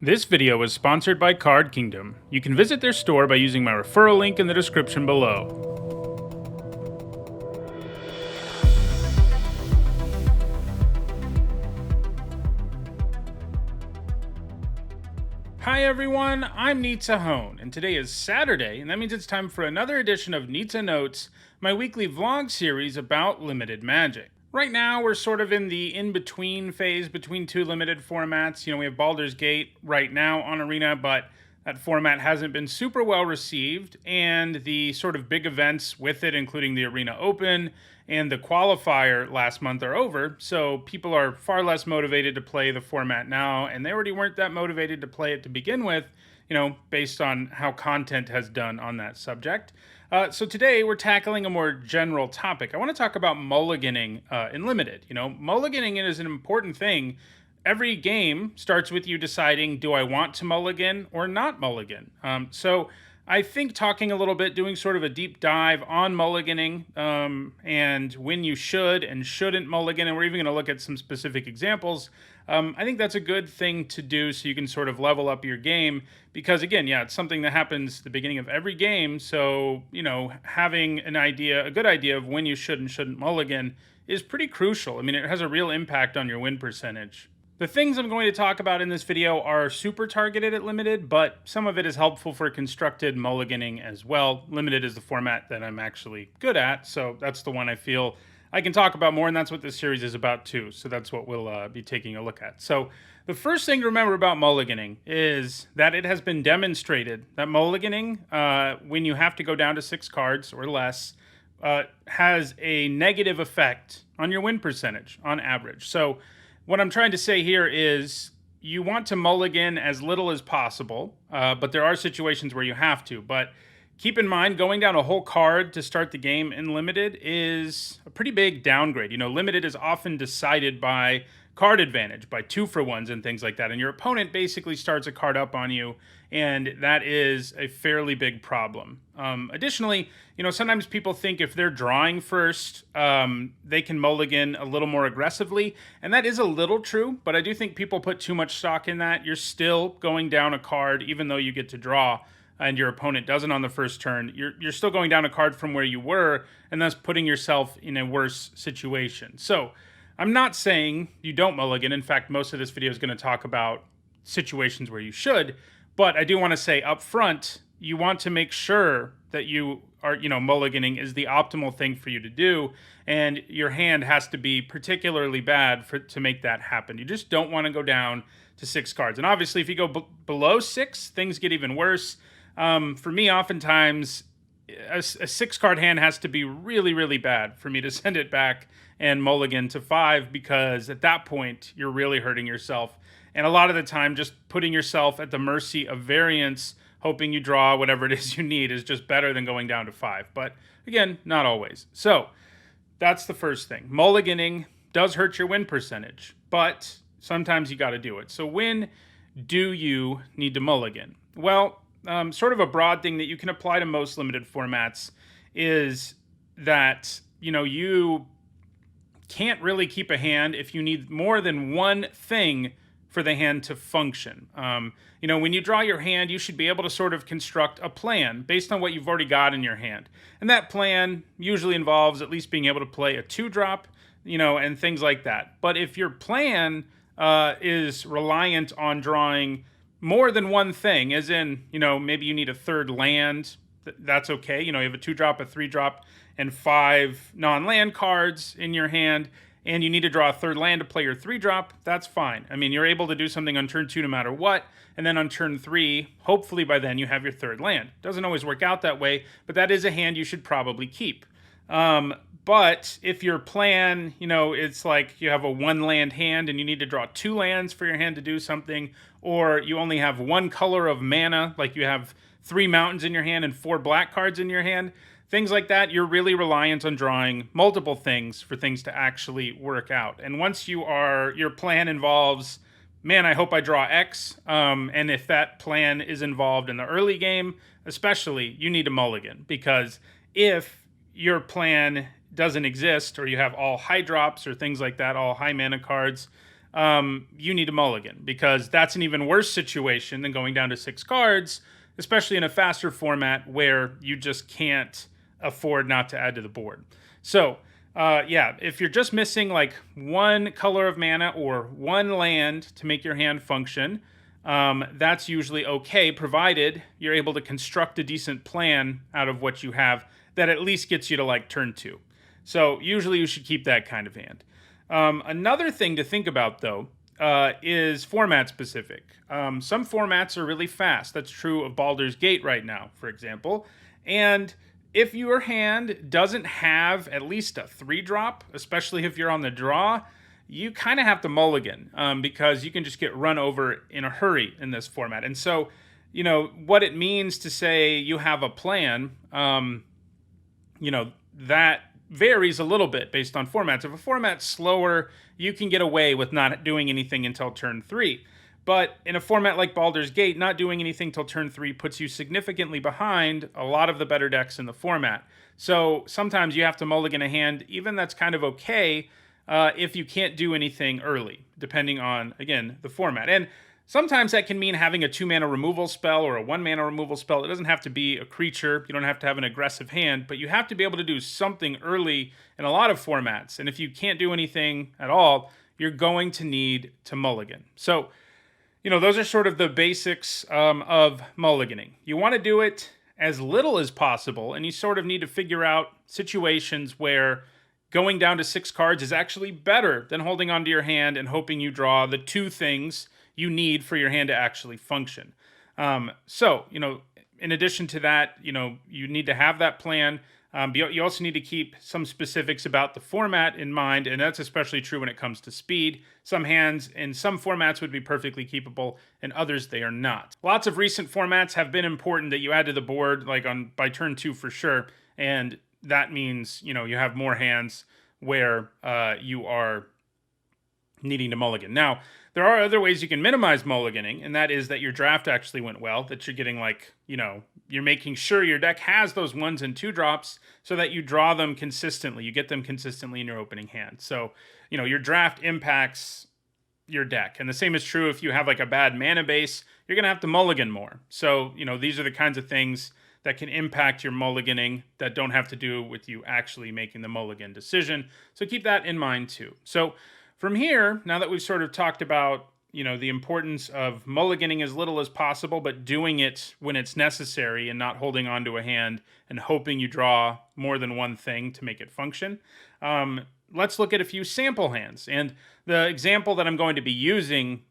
This video is sponsored by Card Kingdom. You can visit their store by using my referral link in the description below. Hi everyone, I'm Nizzanotes, and today is Saturday, and that means it's time for another edition of Nizzanotes, my weekly vlog series about limited Magic. Right now, we're sort of in the in-between phase between two limited formats. We have Baldur's Gate right now on Arena, but that format hasn't been super well received, and the sort of big events with it, including the Arena Open and the qualifier last month, are over, so people are far less motivated to play the format now, and they already weren't that motivated to play it to begin with, based on how content has done on that subject. So today we're tackling a more general topic. I want to talk about mulliganing in Limited. Mulliganing is an important thing. Every game starts with you deciding, do I want to mulligan or not mulligan? So I think talking a little bit, doing sort of a deep dive on mulliganing and when you should and shouldn't mulligan, and we're even going to look at some specific examples. I think that's a good thing to do so you can sort of level up your game because, again, it's something that happens at the beginning of every game. So, having a good idea of when you should and shouldn't mulligan is pretty crucial. I mean, it has a real impact on your win percentage. The things I'm going to talk about in this video are super targeted at Limited, but some of it is helpful for constructed mulliganing as well. Limited is the format that I'm actually good at, so that's the one I feel I can talk about more, and that's what this series is about too, so that's what we'll be taking a look at. So the first thing to remember about mulliganing is that it has been demonstrated that mulliganing, when you have to go down to 6 cards or less, has a negative effect on your win percentage on average. So what I'm trying to say here is you want to mulligan as little as possible, but there are situations where you have to. But keep in mind, going down a whole card to start the game in Limited is a pretty big downgrade. Limited is often decided by card advantage, by 2-for-1s and things like that. And your opponent basically starts a card up on you, and that is a fairly big problem. Additionally, sometimes people think if they're drawing first, they can mulligan a little more aggressively, and that is a little true, but I do think people put too much stock in that. You're still going down a card, even though you get to draw, and your opponent doesn't on the first turn. You're still going down a card from where you were, and thus putting yourself in a worse situation. So I'm not saying you don't mulligan. In fact, most of this video is going to talk about situations where you should, but I do want to say up front, you want to make sure that you are, mulliganing is the optimal thing for you to do, and your hand has to be particularly bad to make that happen. You just don't want to go down to 6 cards. And obviously, if you go below 6, things get even worse. For me, oftentimes, a 6-card hand has to be really, really bad for me to send it back and mulligan to 5, because at that point, you're really hurting yourself. And a lot of the time, just putting yourself at the mercy of variance, hoping you draw whatever it is you need, is just better than going down to 5. But again, not always. So that's the first thing. Mulliganing does hurt your win percentage, but sometimes you got to do it. So when do you need to mulligan? Well, sort of a broad thing that you can apply to most limited formats is that, you can't really keep a hand if you need more than one thing for the hand to function. When you draw your hand, you should be able to sort of construct a plan based on what you've already got in your hand. And that plan usually involves at least being able to play a 2-drop, and things like that. But if your plan is reliant on drawing more than one thing, as in, maybe you need a 3rd land, that's okay. You have a 2-drop, a 3-drop, and 5 non-land cards in your hand, and you need to draw a 3rd land to play your 3-drop, that's fine. I mean, you're able to do something on turn 2 no matter what, and then on turn 3, hopefully by then you have your 3rd land. Doesn't always work out that way, but that is a hand you should probably keep. But if your plan, it's like you have a 1-land hand and you need to draw 2 lands for your hand to do something, or you only have 1 color of mana, like you have 3 mountains in your hand and 4 black cards in your hand, things like that, you're really reliant on drawing multiple things for things to actually work out. And once your plan involves, man, I hope I draw X, and if that plan is involved in the early game, especially, you need to mulligan, because if your plan doesn't exist, or you have all high drops or things like that, all high mana cards, you need a mulligan, because that's an even worse situation than going down to 6 cards, especially in a faster format where you just can't afford not to add to the board. So, yeah, if you're just missing like one color of mana or one land to make your hand function, that's usually okay, provided you're able to construct a decent plan out of what you have that at least gets you to like turn 2. So usually you should keep that kind of hand. Another thing to think about, though, is format specific. Some formats are really fast. That's true of Baldur's Gate right now, for example. And if your hand doesn't have at least a 3-drop, especially if you're on the draw, you kind of have to mulligan, because you can just get run over in a hurry in this format. And so, what it means to say you have a plan, that varies a little bit based on formats. If a format's slower, you can get away with not doing anything until turn 3. But in a format like Baldur's Gate, not doing anything till turn 3 puts you significantly behind a lot of the better decks in the format. So sometimes you have to mulligan a hand, even that's kind of okay, if you can't do anything early, depending on, again, the format. And sometimes that can mean having a 2-mana removal spell or a 1-mana removal spell. It doesn't have to be a creature. You don't have to have an aggressive hand, but you have to be able to do something early in a lot of formats. And if you can't do anything at all, you're going to need to mulligan. So, those are sort of the basics of mulliganing. You want to do it as little as possible, and you sort of need to figure out situations where going down to 6 cards is actually better than holding onto your hand and hoping you draw the 2 things you need for your hand to actually function. So, in addition to that, you need to have that plan. You also need to keep some specifics about the format in mind, and that's especially true when it comes to speed. Some hands in some formats would be perfectly keepable, and others they are not. Lots of recent formats have been important that you add to the board, like by turn 2 for sure, and that means you have more hands where you are needing to mulligan. Now, there are other ways you can minimize mulliganing, and that is that your draft actually went well, that you're getting you're making sure your deck has those 1s and 2-drops so that you draw them consistently. You get them consistently in your opening hand. So, your draft impacts your deck. And the same is true if you have like a bad mana base, you're going to have to mulligan more. So, these are the kinds of things that can impact your mulliganing that don't have to do with you actually making the mulligan decision. So keep that in mind too. So from here, now that we've sort of talked about, the importance of mulliganing as little as possible, but doing it when it's necessary and not holding on to a hand and hoping you draw more than one thing to make it function, let's look at a few sample hands. And the example that I'm going to be using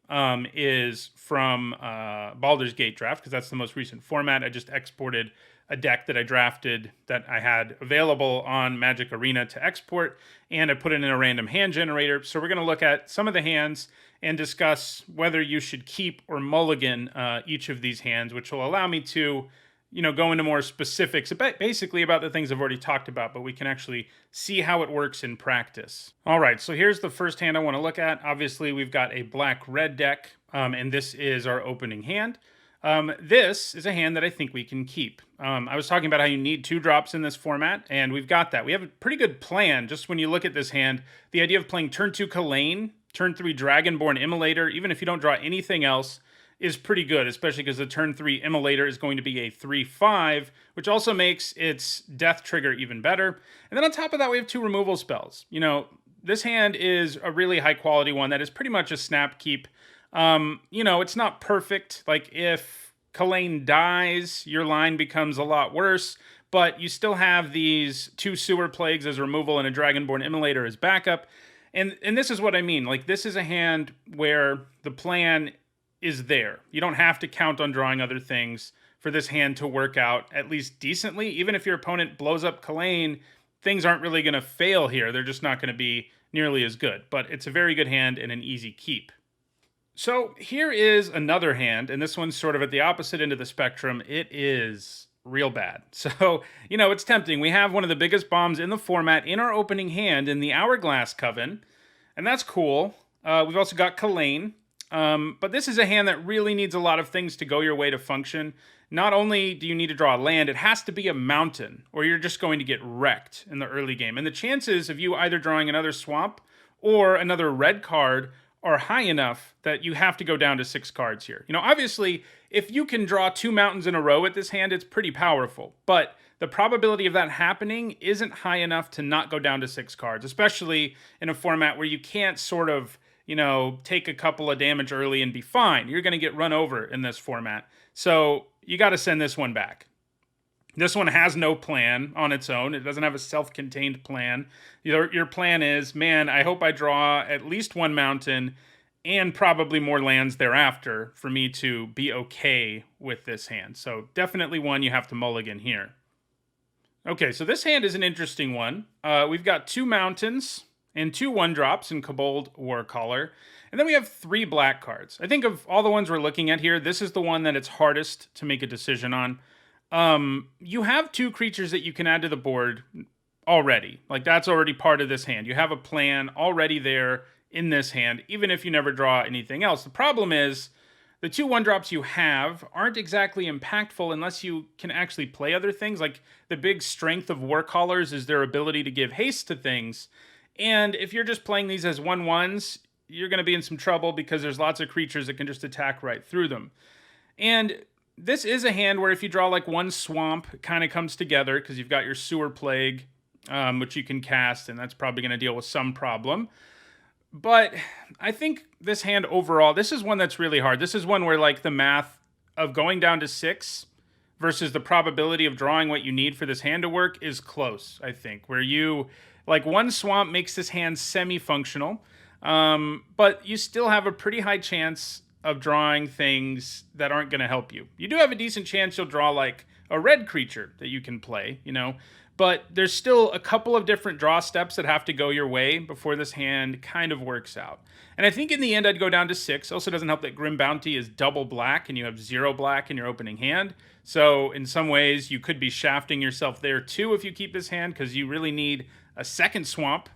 is from Baldur's Gate draft, because that's the most recent format. I just exported a deck that I drafted that I had available on Magic Arena to export, and I put it in a random hand generator. So we're going to look at some of the hands and discuss whether you should keep or mulligan each of these hands, which will allow me to go into more specifics basically about the things I've already talked about, but we can actually see how it works in practice. All right, so here's the first hand I want to look at. Obviously, we've got a black-red deck, and this is our opening hand. This is a hand that I think we can keep. I was talking about how you need 2-drops in this format, and we've got that. We have a pretty good plan just when you look at this hand. The idea of playing turn 2 Kalane, turn 3 Dragonborn Immolator, even if you don't draw anything else, is pretty good, especially because the turn 3 Immolator is going to be a 3/5, which also makes its death trigger even better. And then on top of that, we have 2 removal spells. This hand is a really high quality one that is pretty much a snap keep. It's not perfect. Like if Kalane dies, your line becomes a lot worse, but you still have these 2 Sewer Plagues as removal and a Dragonborn Immolator as backup. And this is what I mean. Like, this is a hand where the plan is there. You don't have to count on drawing other things for this hand to work out at least decently. Even if your opponent blows up Kalane, things aren't really going to fail here. They're just not going to be nearly as good. But it's a very good hand and an easy keep. So here is another hand, and this one's sort of at the opposite end of the spectrum. It is real bad. So, it's tempting. We have one of the biggest bombs in the format in our opening hand in the Hourglass Coven, and that's cool. We've also got Kalane, but this is a hand that really needs a lot of things to go your way to function. Not only do you need to draw a land, it has to be a mountain, or you're just going to get wrecked in the early game. And the chances of you either drawing another swamp or another red card are high enough that you have to go down to 6 cards here. Obviously, if you can draw 2 mountains in a row with this hand, it's pretty powerful. But the probability of that happening isn't high enough to not go down to 6 cards, especially in a format where you can't sort of, take a couple of damage early and be fine. You're going to get run over in this format. So you got to send this one back. This one has no plan on its own. It doesn't have a self-contained plan. Your plan is, man, I hope I draw at least 1 mountain and probably more lands thereafter for me to be okay with this hand. So definitely one you have to mulligan here. Okay, so this hand is an interesting one. We've got 2 mountains and 2 1-drops in Kobold Warcaller. And then we have 3 black cards. I think of all the ones we're looking at here, this is the one that it's hardest to make a decision on. You have 2 creatures that you can add to the board already. Like, that's already part of this hand. You have a plan already there in this hand, even if you never draw anything else. The problem is the 2 1-drops you have aren't exactly impactful unless you can actually play other things. Like, the big strength of Warcallers is their ability to give haste to things. And if you're just playing these as 1/1s, you're going to be in some trouble because there's lots of creatures that can just attack right through them. And this is a hand where if you draw like 1 swamp, it kind of comes together because you've got your Sewer Plague, which you can cast, and that's probably going to deal with some problem. But I think this hand overall, this is one that's really hard. This is one where like the math of going down to 6 versus the probability of drawing what you need for this hand to work is close, I think. Where you, like 1 swamp makes this hand semi-functional, but you still have a pretty high chance of drawing things that aren't going to help you. You do have a decent chance you'll draw like a red creature that you can play, but there's still a couple of different draw steps that have to go your way before this hand kind of works out. And I think in the end I'd go down to 6. Also doesn't help that Grim Bounty is double black and you have 0 black in your opening hand. So in some ways you could be shafting yourself there too if you keep this hand, because you really need a second swamp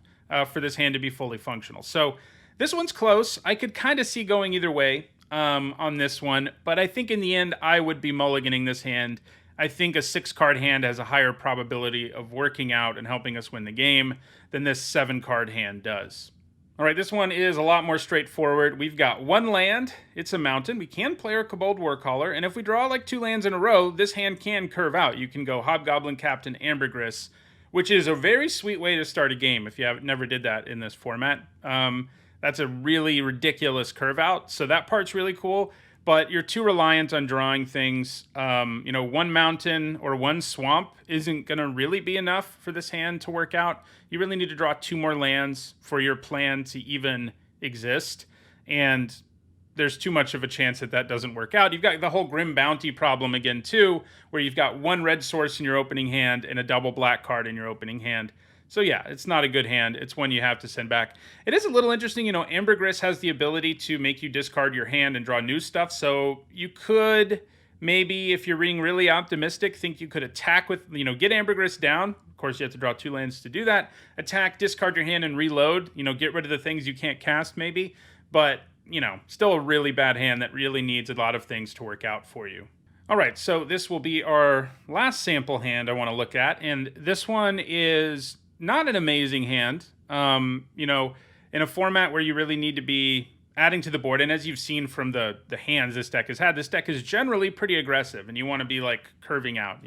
for this hand to be fully functional. So this one's close. I could kind of see going either way on this one, but I think in the end I would be mulliganing this hand. I think a 6-card hand has a higher probability of working out and helping us win the game than this 7-card hand does. All right, this one is a lot more straightforward. We've got 1 land. It's a mountain. We can play our Kobold Warcaller, and if we draw like 2 lands in a row, this hand can curve out. You can go Hobgoblin Captain Ambergris, which is a very sweet way to start a game if you never did that in this format. That's a really ridiculous curve out, so that part's really cool. But you're too reliant on drawing things. 1 mountain or 1 swamp isn't going to really be enough for this hand to work out. You really need to draw 2 more lands for your plan to even exist. And there's too much of a chance that that doesn't work out. You've got the whole Grim Bounty problem again, too, where you've got 1 red source in your opening hand and a double black card in your opening hand. So yeah, it's not a good hand. It's one you have to send back. It is a little interesting, Ambergris has the ability to make you discard your hand and draw new stuff, so you could maybe, if you're being really optimistic, think you could attack with, get Ambergris down. Of course, you have to draw 2 lands to do that. Attack, discard your hand, and reload. Get rid of the things you can't cast maybe, but, still a really bad hand that really needs a lot of things to work out for you. All right, so this will be our last sample hand I want to look at, and this one is not an amazing hand, in a format where you really need to be adding to the board. And as you've seen from the hands this deck has had, this deck is generally pretty aggressive, and you want to be like curving out.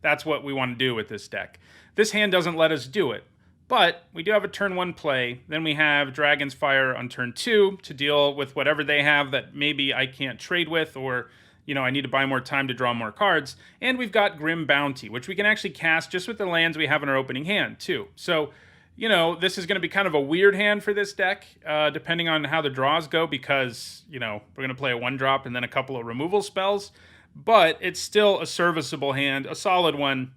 That's what we want to do with this deck. This hand doesn't let us do it, but we do have a turn 1 play. Then we have Dragon's Fire on turn 2 to deal with whatever they have that maybe I can't trade with, or I need to buy more time to draw more cards. And we've got Grim Bounty, which we can actually cast just with the lands we have in our opening hand, too. So, this is going to be kind of a weird hand for this deck, depending on how the draws go, because, we're going to play a 1-drop and then a couple of removal spells. But it's still a serviceable hand, a solid one.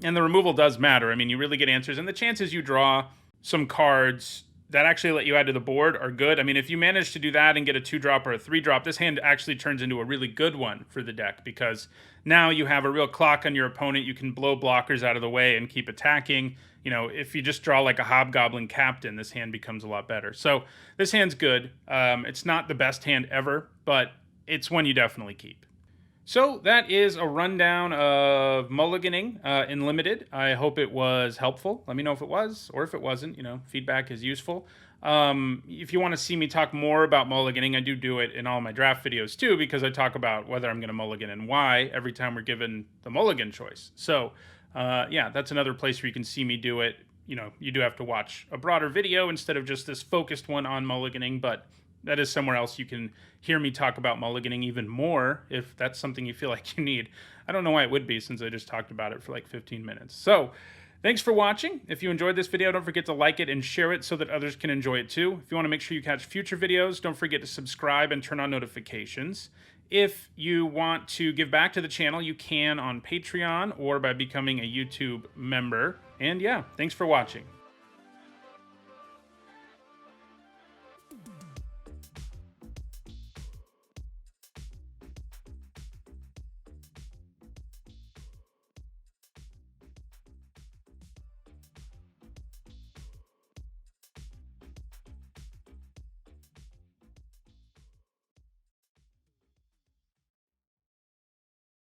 And the removal does matter. I mean, you really get answers. And the chances you draw some cards that actually let you add to the board are good. I mean, if you manage to do that and get a 2-drop or a 3-drop, this hand actually turns into a really good one for the deck, because now you have a real clock on your opponent. You can blow blockers out of the way and keep attacking. If you just draw like a Hobgoblin Captain, this hand becomes a lot better. So this hand's good. It's not the best hand ever, but it's one you definitely keep. So that is a rundown of mulliganing in Limited. I hope it was helpful. Let me know if it was, or if it wasn't. Feedback is useful. If you want to see me talk more about mulliganing, I do it in all my draft videos too, because I talk about whether I'm going to mulligan and why every time we're given the mulligan choice. So yeah, that's another place where you can see me do it. You know, you do have to watch a broader video instead of just this focused one on mulliganing, but that is somewhere else you can hear me talk about mulliganing even more if that's something you feel like you need. I don't know why it would be, since I just talked about it for like 15 minutes. So thanks for watching. If you enjoyed this video, don't forget to like it and share it so that others can enjoy it too. If you want to make sure you catch future videos, don't forget to subscribe and turn on notifications. If you want to give back to the channel, you can on Patreon or by becoming a YouTube member. And yeah, thanks for watching.